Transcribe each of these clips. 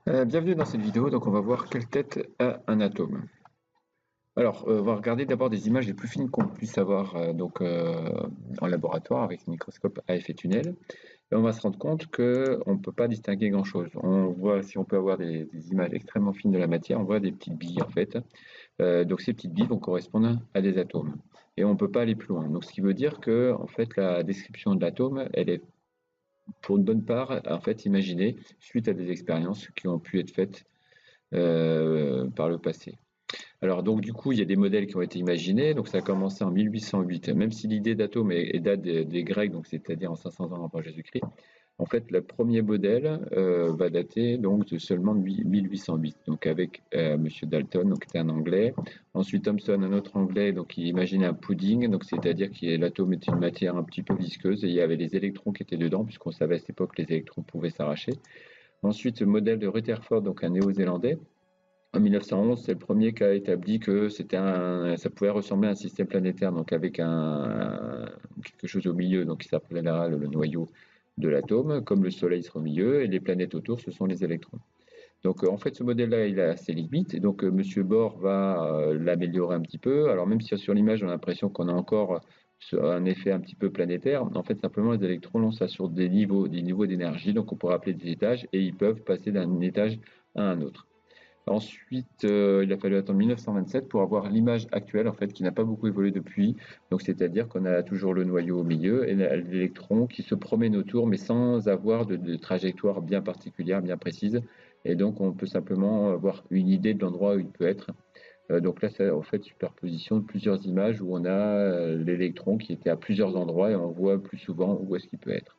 Bienvenue dans cette vidéo, donc on va voir quelle tête a un atome. Alors, on va regarder d'abord des images les plus fines qu'on puisse avoir en laboratoire avec un microscope à effet tunnel. Et on va se rendre compte qu'on ne peut pas distinguer grand-chose. On voit, si on peut avoir des images extrêmement fines de la matière, on voit des petites billes en fait. Donc ces petites billes vont correspondre à des atomes. Et on ne peut pas aller plus loin. Donc ce qui veut dire que en fait, la description de l'atome, elle est pour une bonne part en fait imaginée suite à des expériences qui ont pu être faites par le passé. Alors donc du coup, il y a des modèles qui ont été imaginés, donc ça a commencé en 1808, même si l'idée d'atome date des Grecs, donc c'est-à-dire en 500 ans avant Jésus-Christ. En fait, le premier modèle va dater donc de seulement 1808, donc avec Monsieur Dalton, donc qui était un Anglais. Ensuite Thomson, un autre Anglais, donc qui imaginait un pudding, donc c'est-à-dire que l'atome était une matière un petit peu visqueuse et il y avait les électrons qui étaient dedans, puisqu'on savait à cette époque que les électrons pouvaient s'arracher. Ensuite, le modèle de Rutherford, donc un Néo-Zélandais, en 1911, c'est le premier qui a établi que ça pouvait ressembler à un système planétaire, donc avec quelque chose au milieu, donc qui s'appelait le noyau de l'atome, comme le Soleil sera au milieu, et les planètes autour, ce sont les électrons. Donc en fait, ce modèle-là, il a ses limites, et donc Monsieur Bohr va l'améliorer un petit peu. Alors même si sur l'image, on a l'impression qu'on a encore un effet un petit peu planétaire, en fait, simplement, les électrons lancent ça sur des niveaux d'énergie, donc on pourrait appeler des étages, et ils peuvent passer d'un étage à un autre. Ensuite, il a fallu attendre 1927 pour avoir l'image actuelle, en fait, qui n'a pas beaucoup évolué depuis. Donc, c'est-à-dire qu'on a toujours le noyau au milieu et l'électron qui se promène autour, mais sans avoir de trajectoire bien particulière, bien précise. Et donc, on peut simplement avoir une idée de l'endroit où il peut être. Donc là, c'est en fait superposition de plusieurs images où on a l'électron qui était à plusieurs endroits et on voit plus souvent où est-ce qu'il peut être.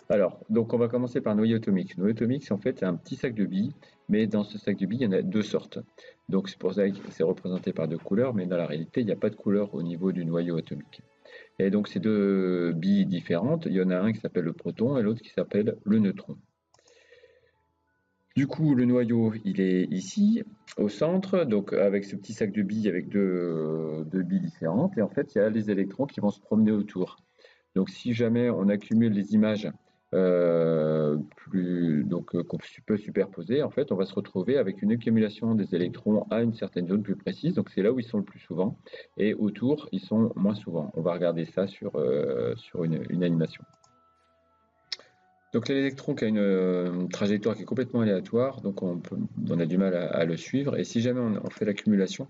Alors, donc on va commencer par noyau atomique. Le noyau atomique, c'est en fait un petit sac de billes, mais dans ce sac de billes, il y en a deux sortes. Donc c'est pour ça que c'est représenté par deux couleurs, mais dans la réalité, il n'y a pas de couleur au niveau du noyau atomique. Et donc ces deux billes différentes, il y en a un qui s'appelle le proton et l'autre qui s'appelle le neutron. Du coup, le noyau, il est ici, au centre, donc avec ce petit sac de billes avec deux billes différentes. Et en fait, il y a les électrons qui vont se promener autour. Donc, si jamais on accumule les images qu'on peut superposer, en fait, on va se retrouver avec une accumulation des électrons à une certaine zone plus précise. Donc, c'est là où ils sont le plus souvent. Et autour, ils sont moins souvent. On va regarder ça sur une animation. Donc, l'électron qui a une trajectoire qui est complètement aléatoire, donc on a du mal à le suivre. Et si jamais on fait l'accumulation,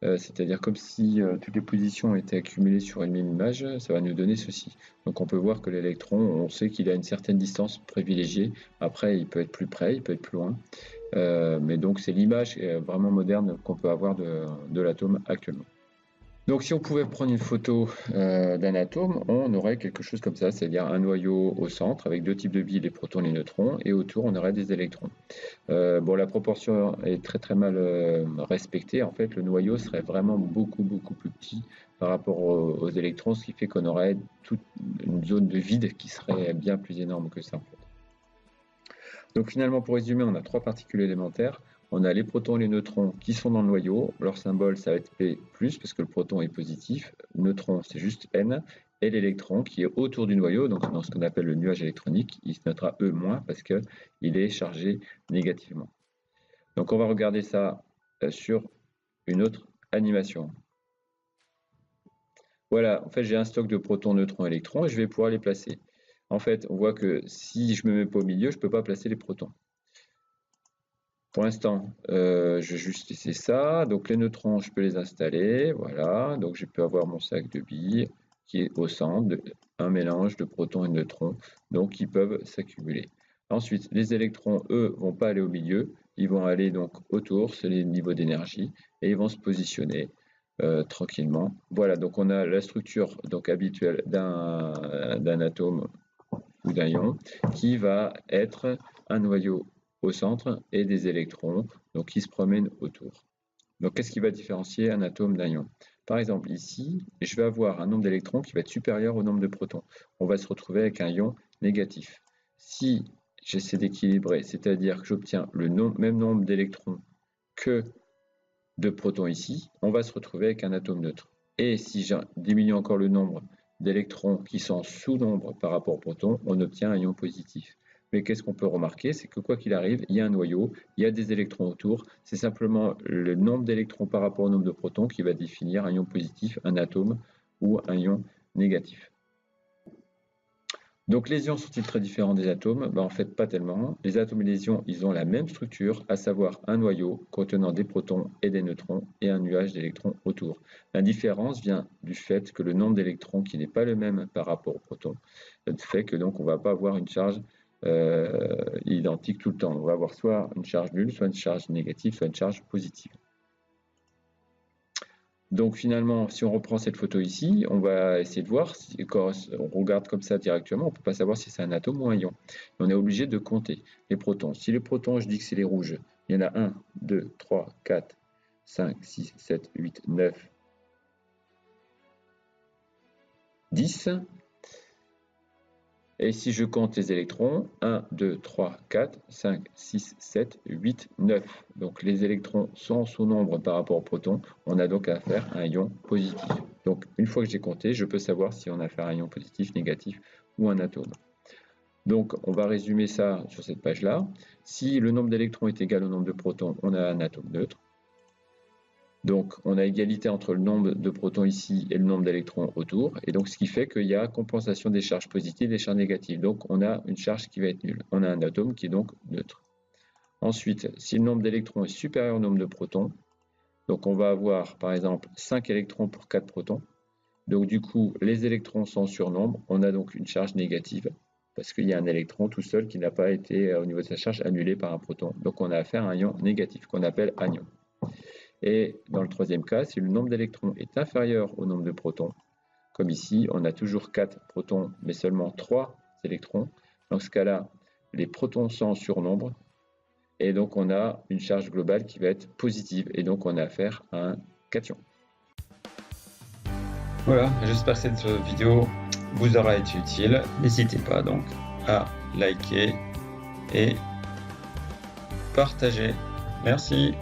c'est-à-dire comme si toutes les positions étaient accumulées sur une même image, ça va nous donner ceci. Donc on peut voir que l'électron, on sait qu'il a une certaine distance privilégiée. Après, il peut être plus près, il peut être plus loin. Mais donc c'est l'image vraiment moderne qu'on peut avoir de l'atome actuellement. Donc si on pouvait prendre une photo d'un atome, on aurait quelque chose comme ça, c'est-à-dire un noyau au centre avec deux types de billes, les protons et les neutrons, et autour on aurait des électrons. Bon, la proportion est très très mal respectée. En fait, le noyau serait vraiment beaucoup plus petit par rapport aux électrons, ce qui fait qu'on aurait toute une zone de vide qui serait bien plus énorme que ça. En fait. Donc finalement, pour résumer, on a trois particules élémentaires. On a les protons et les neutrons qui sont dans le noyau. Leur symbole, ça va être P+, parce que le proton est positif. Le neutron, c'est juste N. Et l'électron qui est autour du noyau, donc dans ce qu'on appelle le nuage électronique, il se notera E- parce qu'il est chargé négativement. Donc on va regarder ça sur une autre animation. Voilà, en fait j'ai un stock de protons, neutrons, électrons et je vais pouvoir les placer. En fait, on voit que si je ne me mets pas au milieu, je ne peux pas placer les protons. Pour l'instant, je vais juste laisser ça. Donc les neutrons, je peux les installer. Voilà, donc je peux avoir mon sac de billes qui est au centre, un mélange de protons et de neutrons, donc ils peuvent s'accumuler. Ensuite, les électrons, eux, vont pas aller au milieu, ils vont aller donc autour, c'est les niveaux d'énergie, et ils vont se positionner tranquillement. Voilà, donc on a la structure donc habituelle d'un atome ou d'un ion qui va être un noyau au centre et des électrons donc qui se promènent autour. Donc qu'est-ce qui va différencier un atome d'un ion? Par exemple, ici, je vais avoir un nombre d'électrons qui va être supérieur au nombre de protons. On va se retrouver avec un ion négatif. Si j'essaie d'équilibrer, c'est-à-dire que j'obtiens le même nombre d'électrons que de protons ici, on va se retrouver avec un atome neutre. Et si je diminue encore le nombre d'électrons qui sont sous nombre par rapport aux protons, on obtient un ion positif. mais qu'est-ce qu'on peut remarquer? C'est que quoi qu'il arrive, il y a un noyau, il y a des électrons autour, c'est simplement le nombre d'électrons par rapport au nombre de protons qui va définir un ion positif, un atome ou un ion négatif. Donc les ions sont-ils très différents des atomes? En fait, pas tellement. Les atomes et les ions, ils ont la même structure, à savoir un noyau contenant des protons et des neutrons et un nuage d'électrons autour. La différence vient du fait que le nombre d'électrons, qui n'est pas le même par rapport aux protons, fait que donc on ne va pas avoir une charge identique tout le temps. On va avoir soit une charge nulle, soit une charge négative, soit une charge positive. Donc finalement, si on reprend cette photo ici, on va essayer de voir, quand on regarde comme ça directement, on ne peut pas savoir si c'est un atome ou un ion. On est obligé de compter les protons. Si les protons, je dis que c'est les rouges, il y en a 1, 2, 3, 4, 5, 6, 7, 8, 9, 10. Et si je compte les électrons, 1, 2, 3, 4, 5, 6, 7, 8, 9. Donc les électrons sont sous nombre par rapport aux protons. On a donc affaire à un ion positif. Donc une fois que j'ai compté, je peux savoir si on a affaire à un ion positif, négatif ou un atome. Donc on va résumer ça sur cette page-là. Si le nombre d'électrons est égal au nombre de protons, on a un atome neutre. Donc, on a égalité entre le nombre de protons ici et le nombre d'électrons autour. Et donc, ce qui fait qu'il y a compensation des charges positives et des charges négatives. Donc, on a une charge qui va être nulle. On a un atome qui est donc neutre. Ensuite, si le nombre d'électrons est supérieur au nombre de protons, donc on va avoir, par exemple, 5 électrons pour 4 protons. Donc, du coup, les électrons sont en surnombre. On a donc une charge négative parce qu'il y a un électron tout seul qui n'a pas été, au niveau de sa charge, annulé par un proton. Donc, on a affaire à un ion négatif qu'on appelle anion. Et dans le troisième cas, si le nombre d'électrons est inférieur au nombre de protons, comme ici, on a toujours 4 protons, mais seulement 3 électrons. Dans ce cas-là, les protons sont en surnombre, et donc on a une charge globale qui va être positive, et donc on a affaire à un cation. Voilà, j'espère que cette vidéo vous aura été utile. N'hésitez pas donc à liker et partager. Merci.